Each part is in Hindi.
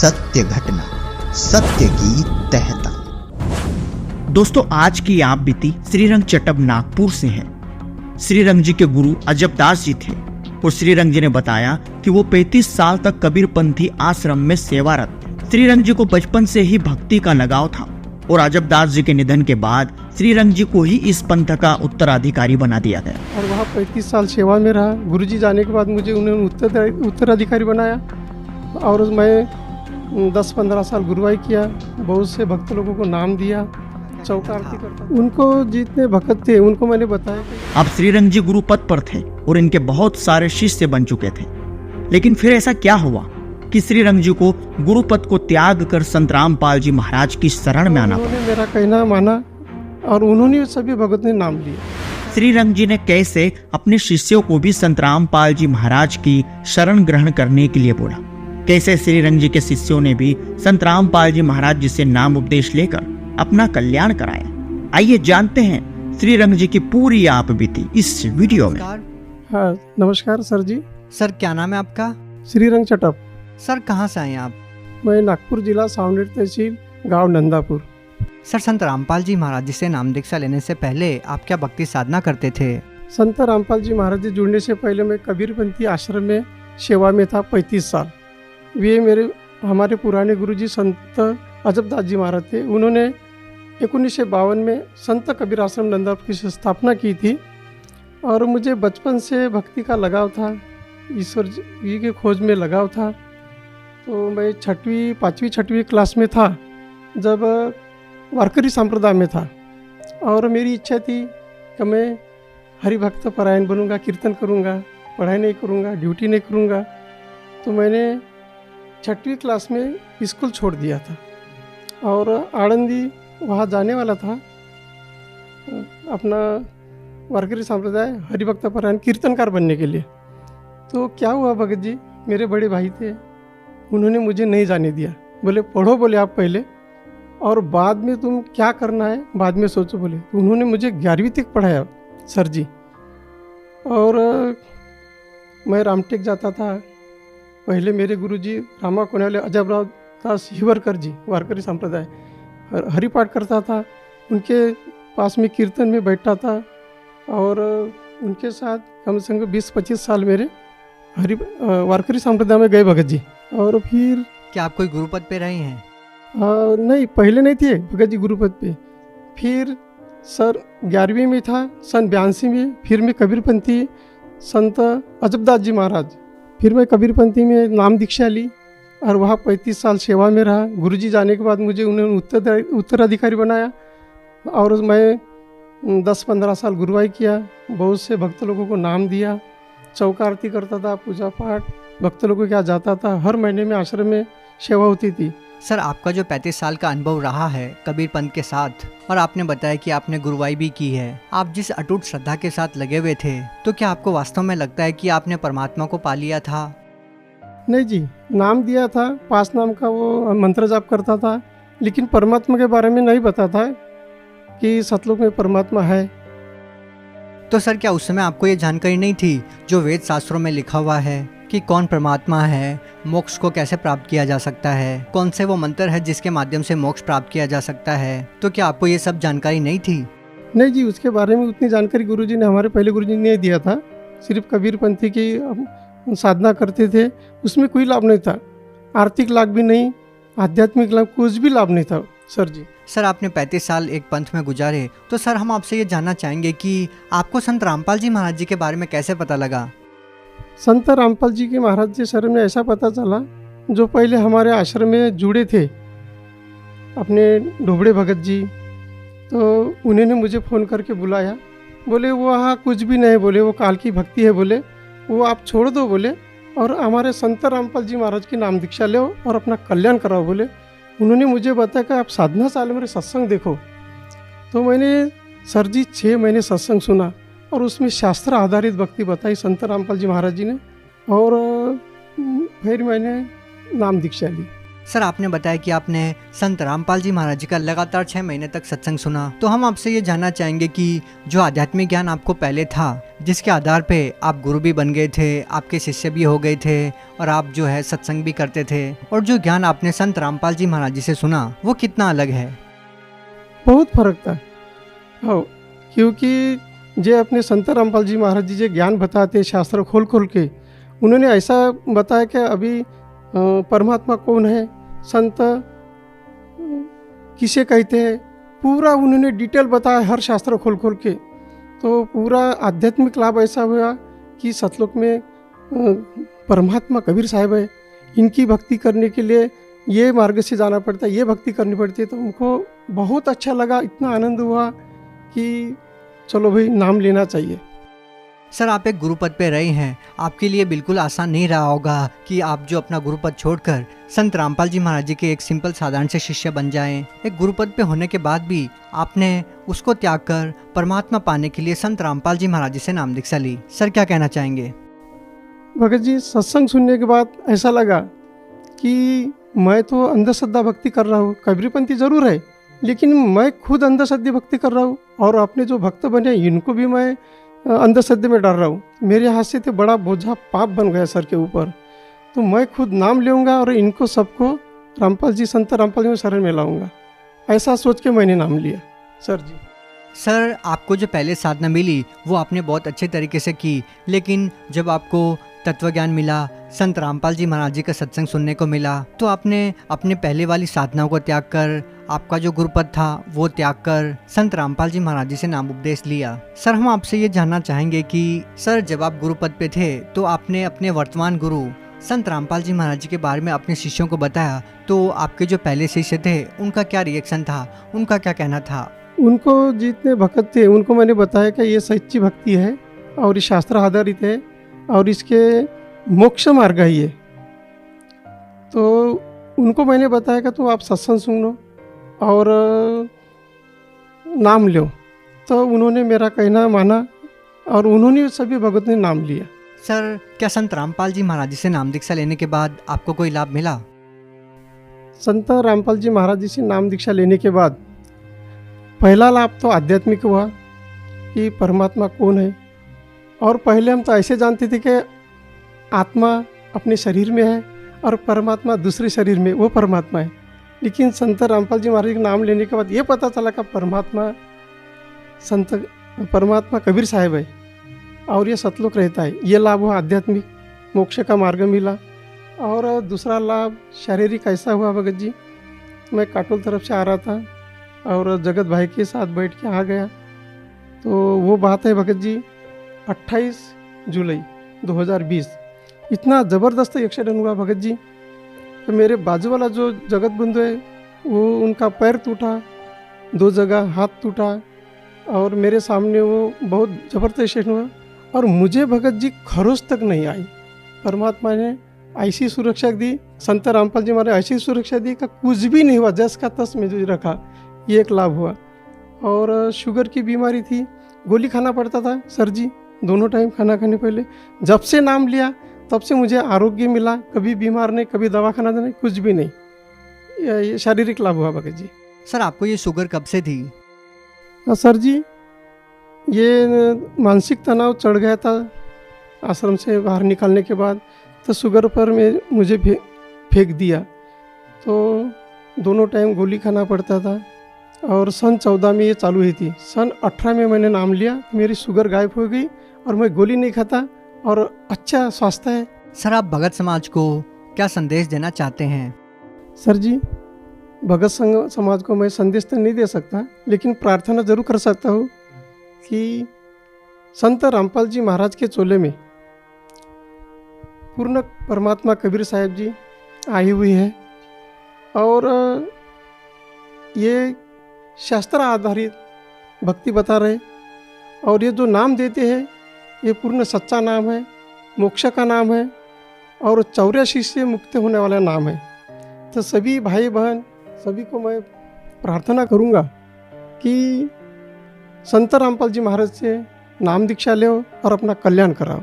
सत्य घटना, सत्य की तहता। दोस्तों, आज की आप बीती श्रीरंग चटब नागपुर से है। श्रीरंग जी के गुरु अजबदास जी थे और श्रीरंग जी ने बताया कि वो 35 साल तक कबीरपंथी आश्रम में सेवारत थे। श्रीरंग जी को बचपन से ही भक्ति का लगाव था और अजबदास जी के निधन के बाद श्रीरंग जी को ही इस पंथ का उत्तराधिकारी बना दिया गया। और वहाँ 35 साल सेवा में रहा। गुरुजी जाने के बाद मुझे उन्होंने उत्तराधिकारी बनाया और मैं 10-15 साल गुरुवाई किया। बहुत से भक्त लोगों को नाम दिया, चौका आरती करता। उनको जितने भक्त थे उनको मैंने बताया कि अब श्रीरंग जी गुरु पद पर थे और इनके बहुत सारे शिष्य बन चुके थे। लेकिन फिर ऐसा क्या हुआ कि श्रीरंग जी को गुरु पद को त्याग कर संत रामपाल जी महाराज की शरण में आना पड़ा। उन्होंने मेरा कहना माना और उन्होंने सभी भगत ने नाम लिया। श्रीरंग जी ने कैसे अपने शिष्यों को भी संत रामपाल जी महाराज की शरण ग्रहण करने के लिए बोला, कैसे श्रीरंग जी के शिष्यों ने भी संत रामपाल जी महाराज जी से नाम उपदेश लेकर अपना कल्याण कराया। आइए जानते हैं श्रीरंग जी की पूरी आप बीती इस वीडियो में। हाँ, नमस्कार सर जी। सर, क्या नाम है आपका? श्रीरंग चटप। सर, कहाँ से आए हैं आप? मैं नागपुर जिला सावनेर तहसील, गांव नंदापुर। सर, संत रामपाल जी महाराज जी से नाम दीक्षा लेने से पहले आप क्या भक्ति साधना करते थे? संत रामपाल जी महाराज जी जुड़ने से पहले मैं कबीरपंथी आश्रम में सेवा में था 35 साल। वे हमारे पुराने गुरुजी संत अजबदास जी महाराज थे। उन्होंने 1952 में संत कबीर आश्रम नंदापुर की स्थापना की थी और मुझे बचपन से भक्ति का लगाव था, ईश्वर जी की खोज में लगाव था। तो मैं 5वीं क्लास में था जब वारकरी संप्रदाय में था और मेरी इच्छा थी कि मैं हरिभक्त परायण बनूंगा, कीर्तन करूंगा, पढ़ाई नहीं करूंगा, ड्यूटी नहीं करूंगा। तो मैंने 6वीं क्लास में स्कूल छोड़ दिया था और आनंदी वहाँ जाने वाला था अपना वारकरी संप्रदाय हरिभक्त परायण कीर्तनकार बनने के लिए। तो क्या हुआ भगत जी, मेरे बड़े भाई थे, उन्होंने मुझे नहीं जाने दिया। बोले पढ़ो, बोले आप पहले और बाद में तुम क्या करना है बाद में सोचो बोले। तो उन्होंने मुझे 11वीं तक पढ़ाया सर जी। और मैं रामटेक जाता था। पहले मेरे गुरुजी रामा कोनाले अजबराव दास हिवरकर जी वारकरी संप्रदाय हरिपाठ करता था, उनके पास में कीर्तन में बैठता था और उनके साथ कम से कम 20-25 साल मेरे वारकरी संप्रदाय में गए भगत जी। और फिर क्या आप कोई गुरुपद पे रहे हैं? नहीं, पहले नहीं थे भगत जी गुरुपद पे। फिर सर 11वीं में था, सन 82 में फिर मैं कबीरपंथी संत अजबदास जी महाराज, फिर मैं कबीरपंथी में नाम दीक्षा ली और वहाँ 35 साल सेवा में रहा। गुरुजी जाने के बाद मुझे उन्होंने उत्तराधिकारी बनाया और मैं 10-15 साल गुरुवाई किया। बहुत से भक्त लोगों को नाम दिया, चौका आरती करता था, पूजा पाठ भक्त लोगों के यहाँ जाता था। हर महीने में आश्रम में सेवा होती थी। सर, आपका जो 35 साल का अनुभव रहा है कबीर पंथ के साथ और आपने बताया कि आपने गुरुवाई भी की है, आप जिस अटूट श्रद्धा के साथ लगे हुए थे, तो क्या आपको वास्तव में लगता है कि आपने परमात्मा को पा लिया था? नहीं जी, नाम दिया था, 5 नाम का वो मंत्र जाप करता था, लेकिन परमात्मा के बारे में नहीं पता था कि सतलोक में परमात्मा है। तो सर, क्या उस समय आपको ये जानकारी नहीं थी जो वेद शास्त्रों में लिखा हुआ है कि कौन परमात्मा है, मोक्ष को कैसे प्राप्त किया जा सकता है, कौन से वो मंत्र है जिसके माध्यम से मोक्ष प्राप्त किया जा सकता है? तो क्या आपको ये सब जानकारी नहीं थी? नहीं जी, उसके बारे में उतनी जानकारी गुरुजी ने, हमारे पहले गुरुजी ने दिया था। सिर्फ कबीरपंथी की साधना करते थे, उसमें कोई लाभ नहीं था, आर्थिक लाभ भी नहीं, आध्यात्मिक लाभ कुछ भी लाभ नहीं था सर जी। सर, आपने 35 साल एक पंथ में गुजारे, तो सर हम आपसे ये जानना चाहेंगे कि आपको संत रामपाल जी महाराज जी के बारे में कैसे पता लगा? संत रामपाल जी के महाराज जी शरण में ऐसा पता चला, जो पहले हमारे आश्रम में जुड़े थे अपने ढोबड़े भगत जी, तो उन्होंने मुझे फ़ोन करके बुलाया। बोले वो वहाँ कुछ भी नहीं, बोले वो काल की भक्ति है, बोले वो आप छोड़ दो, बोले और हमारे संत रामपाल जी महाराज की नाम दीक्षा लो और अपना कल्याण कराओ। बोले उन्होंने मुझे बताया कि आप साधना साल मेरे सत्संग देखो। तो मैंने सर जी 6 महीने सत्संग सुना और उसमें शास्त्र आधारित भक्ति बताई संत रामपाल जी महाराज जी ने और फिर मैंने नाम दीक्षा ली। सर आपने बताया कि आपने संत रामपाल जी महाराज जी का लगातार 6 महीने तक सत्संग सुना, तो हम आपसे ये जानना चाहेंगे कि जो आध्यात्मिक ज्ञान आपको पहले था, जिसके आधार पे आप गुरु भी बन गए थे, आपके शिष्य भी हो गए थे और आप जो है सत्संग भी करते थे, और जो ज्ञान आपने संत रामपाल जी महाराज जी से सुना वो कितना अलग है? बहुत फर्क था। हाँ, क्योंकि जो अपने संत रामपाल जी महाराज जी जो ज्ञान बताते शास्त्र खोल खोल के, उन्होंने ऐसा बताया कि अभी परमात्मा कौन है, संत किसे कहते हैं, पूरा उन्होंने डिटेल बताया हर शास्त्र खोल खोल के। तो पूरा आध्यात्मिक लाभ ऐसा हुआ कि सतलोक में परमात्मा कबीर साहब है, इनकी भक्ति करने के लिए ये मार्ग से जाना पड़ता है, ये भक्ति करनी पड़ती है। तो उनको बहुत अच्छा लगा, इतना आनंद हुआ कि चलो भाई नाम लेना चाहिए। सर आप एक गुरुपद पे रहे हैं, आपके लिए बिल्कुल आसान नहीं रहा होगा कि आप जो अपना गुरुपद छोड़कर संत रामपाल जी महाराज जी के एक सिंपल साधारण से शिष्य बन जाएं। एक गुरुपद पे होने के बाद भी आपने उसको त्याग कर परमात्मा पाने के लिए संत रामपाल जी महाराज जी से नाम दीक्षा ली। सर क्या कहना चाहेंगे? भगत जी, सत्संग सुनने के बाद ऐसा लगा कि मैं तो अंधश्रद्धा भक्ति कर रहा हूँ, कबीरपंथी जरूर है, लेकिन मैं खुद अंधश्रद्धा भक्ति कर रहा हूँ और अपने जो भक्त बने इनको भी मैं अंधश्रद्धे में डाल रहा हूँ। मेरे हाथ से तो बड़ा बोझा पाप बन गया सर के ऊपर। तो मैं खुद नाम लेऊंगा और इनको सबको रामपाल जी, संत रामपाल जी में शरण में लाऊंगा, ऐसा सोच के मैंने नाम लिया सर जी। सर आपको जो पहले साधना मिली वो आपने बहुत अच्छे तरीके से की, लेकिन जब आपको तत्वज्ञान मिला, संत रामपाल जी महाराज जी का सत्संग सुनने को मिला, तो आपने अपने पहले वाली साधनाओं को त्याग कर, आपका जो गुरुपद था वो त्याग कर संत रामपाल जी महाराज जी से नाम उपदेश लिया। सर हम आपसे ये जानना चाहेंगे कि सर जब आप गुरुपद पे थे तो आपने अपने वर्तमान गुरु संत रामपाल जी महाराज जी के बारे में अपने शिष्यों को बताया, तो आपके जो पहले शिष्य थे उनका क्या रिएक्शन था, उनका क्या कहना था? उनको जितने भक्त थे उनको मैंने बताया कि ये सच्ची भक्ति है और ये शास्त्र आधारित है और इसके मोक्ष मार्ग है ये। तो उनको मैंने बताया कि तुम आप सत्संग सुनो और नाम लो। तो उन्होंने मेरा कहना माना और उन्होंने सभी भगत ने नाम लिया। सर क्या संत रामपाल जी महाराज जी से नाम दीक्षा लेने के बाद आपको कोई लाभ मिला? संत रामपाल जी महाराज जी से नाम दीक्षा लेने के बाद पहला लाभ तो आध्यात्मिक हुआ कि परमात्मा कौन है। और पहले हम तो ऐसे जानते थे कि आत्मा अपने शरीर में है और परमात्मा दूसरे शरीर में, वो परमात्मा है। लेकिन संत रामपाल जी महाराज का नाम लेने के बाद ये पता चला कि परमात्मा कबीर साहब है और ये सतलोक रहता है। ये लाभ हुआ आध्यात्मिक, मोक्ष का मार्ग मिला। और दूसरा लाभ शारीरिक ऐसा हुआ भगत जी, मैं काटोल तरफ से आ रहा था और जगत भाई के साथ बैठ के आ गया। तो वो बात है भगत जी 28 जुलाई 2020, इतना ज़बरदस्त एक्सीडेंट हुआ भगत जी। तो मेरे बाजू वाला जो जगत बंधु है वो उनका पैर टूटा, 2 जगह हाथ टूटा और मेरे सामने वो बहुत ज़बरदस्त एक्सीडेंट हुआ और मुझे भगत जी खरोच तक नहीं आई। परमात्मा ने ऐसी सुरक्षा दी, संत रामपाल जी हमारे ऐसी सुरक्षा दी कि कुछ भी नहीं हुआ, जस का तस में जो रखा। ये एक लाभ हुआ। और शुगर की बीमारी थी, गोली खाना पड़ता था सर जी, दोनों टाइम खाना खाने पहले। जब से नाम लिया तब से मुझे आरोग्य मिला, कभी बीमार नहीं, कभी दवा खाना नहीं, कुछ भी नहीं। ये शारीरिक लाभ हुआ भगत जी। सर आपको ये शुगर कब से थी? सर जी ये मानसिक तनाव चढ़ गया था आश्रम से बाहर निकलने के बाद, तो शुगर पर मुझे फेंक दिया। तो दोनों टाइम गोली खाना पड़ता था और सन 14 में ये चालू हुई थी। सन 18 में मैंने नाम लिया, मेरी शुगर गायब हो गई और मैं गोली नहीं खाता और अच्छा स्वास्थ्य है। सर आप भगत समाज को क्या संदेश देना चाहते हैं? सर जी भगत समाज को मैं संदेश तो नहीं दे सकता, लेकिन प्रार्थना जरूर कर सकता हूँ कि संत रामपाल जी महाराज के चोले में पूर्ण परमात्मा कबीर साहब जी आई हुई है और ये शास्त्र आधारित भक्ति बता रहे और ये जो नाम देते हैं ये पूर्ण सच्चा नाम है, मोक्ष का नाम है और 84 से मुक्त होने वाला नाम है। तो सभी भाई बहन सभी को मैं प्रार्थना करूँगा कि संत रामपाल जी महाराज से नाम दीक्षा लो और अपना कल्याण कराओ।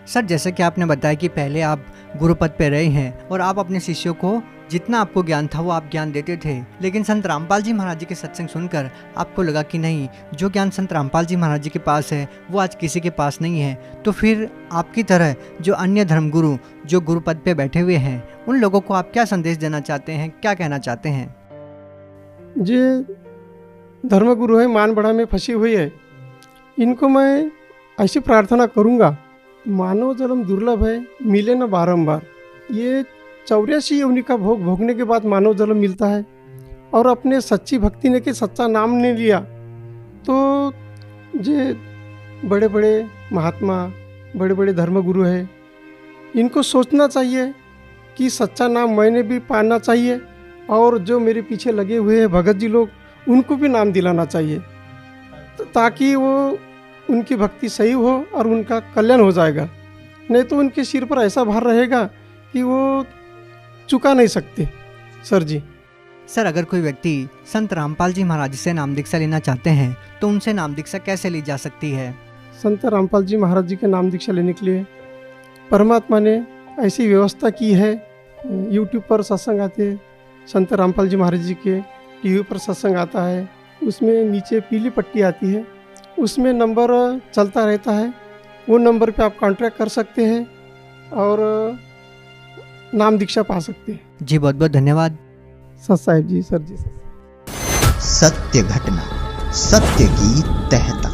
सर, जैसे कि आपने बताया कि पहले आप गुरुपद पे रहे हैं और आप अपने शिष्यों को जितना आपको ज्ञान था वो आप ज्ञान देते थे, लेकिन संत रामपाल जी महाराज जी के सत्संग सुनकर आपको लगा कि नहीं, जो ज्ञान संत रामपाल जी महाराज जी के पास है वो आज किसी के पास नहीं है। तो फिर आपकी तरह जो अन्य धर्मगुरु जो गुरुपद पे बैठे हुए हैं, उन लोगों को आप क्या संदेश देना चाहते हैं, क्या कहना चाहते हैं? जो धर्मगुरु है मान बढ़ा में फंसी हुई है, इनको मैं ऐसी प्रार्थना करूँगा, मानव जन्म दुर्लभ है, मिले न बारंबार। ये 84 योनि का भोग भोगने के बाद मानव जन्म मिलता है और अपने सच्ची भक्ति ने कि सच्चा नाम ने लिया तो जे बड़े बड़े महात्मा, बड़े बड़े धर्मगुरु है, इनको सोचना चाहिए कि सच्चा नाम मैंने भी पाना चाहिए और जो मेरे पीछे लगे हुए हैं भगत जी लोग, उनको भी नाम दिलाना चाहिए ताकि वो उनकी भक्ति सही हो और उनका कल्याण हो जाएगा। नहीं तो उनके सिर पर ऐसा भार रहेगा कि वो चुका नहीं सकते। सर जी, सर, अगर कोई व्यक्ति संत रामपाल जी महाराज से नाम दीक्षा लेना चाहते हैं तो उनसे नाम दीक्षा कैसे ली जा सकती है? संत रामपाल जी महाराज जी के नाम दीक्षा लेने के लिए परमात्मा ने ऐसी व्यवस्था की है। यूट्यूब पर सत्संग आते, संत रामपाल जी महाराज जी के टीवी पर सत्संग आता है, उसमें नीचे पीली पट्टी आती है, उसमें नंबर चलता रहता है। वो नंबर पे आप कांटेक्ट कर सकते हैं और नाम दीक्षा पा सकते हैं। जी, बहुत बहुत धन्यवाद सत साहिब जी। सर जी, सत्य घटना, सत्य की तहता।